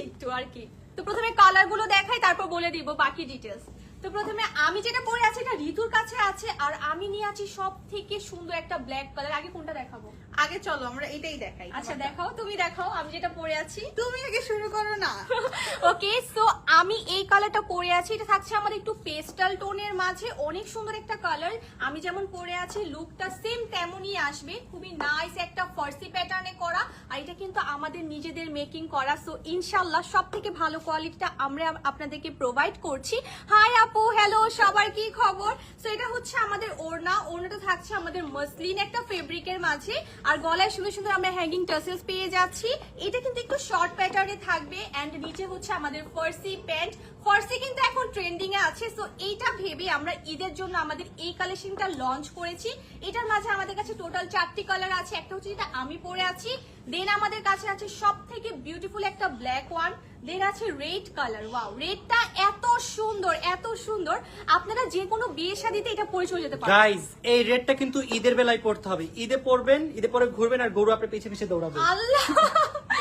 একটু আর কি। তো প্রথমে কালার গুলো দেখাই, তারপর বলে দিব বাকি ডিটেলস। তো প্রথমে আমি যেটা পরে আছি এটা ঋতুর কাছে আছে, আর আমি নিয়ে আছি সব থেকে সুন্দর একটা ব্ল্যাক কালার। আগে কোনটা দেখাবো? আগে চলো আমরা এটাই দেখাই। আচ্ছা দেখাও, তুমি দেখাও আমি যেটা পরে আছি। তুমি আগে শুরু করো না। ওকে, সো আমি এই কালারটা পরে আছি, এটা থাকছে আমার একটু পেস্টাল টোনের মাঝে, অনেক সুন্দর একটা কালার। আমি যেমন পরে আছি লুকটা সেম তেমনই আসবে, খুবই নাইস একটা ফার্সি প্যাটার্নে করা, আর এটা কিন্তু আমাদের নিজেদের মেকিং করা। সো ইনশাল্লাহ সব থেকে ভালো কোয়ালিটিটা আমরা আপনাদেরকে প্রোভাইড করছি। হাই আপু, হ্যালো, সবার কি খবর? সো এটা হচ্ছে আমাদের ওড়না, ওড়নাটা থাকছে আমাদের মসলিন একটা ফেব্রিকের মাঝে, আর গলায় সুন্দর সুন্দর আমরা হ্যাঙ্গিং টাসেলস পেয়ে যাচ্ছি। এটা কিন্তু একটু শর্ট প্যাটার্নে থাকবে, এন্ড নিচে হচ্ছে আমাদের ফার্সি প্যান্ট। ফার্সি কিন্তু এখন ট্রেন্ডিং এ আছে, সো এইটা ভেবে আমরা ঈদের জন্য আমাদের এই কালেকশনটা লঞ্চ করেছি। এটার মাঝে আমাদের কাছে টোটাল 4টি কালার আছে, একটা হচ্ছে যেটা আমি পরে আছি, দেন আমাদের কাছে আছে সব থেকে বিউটিফুল একটা ব্ল্যাক ওয়ান, দেন আছে রেড কালার। ওয়াও, রেডটা এত সুন্দর এত সুন্দর, আপনারা যে কোনো বিয়ে শাদীতে এটা পরে চলে যেতে পারেন। গাইস, এই রেডটা কিন্তু ঈদের বেলায় পড়তে হবে। ঈদে পরবেন, ঈদে পরে ঘুরবেন আর গরু আপনার পিছে পিছে দৌড়াবে। আল্লাহ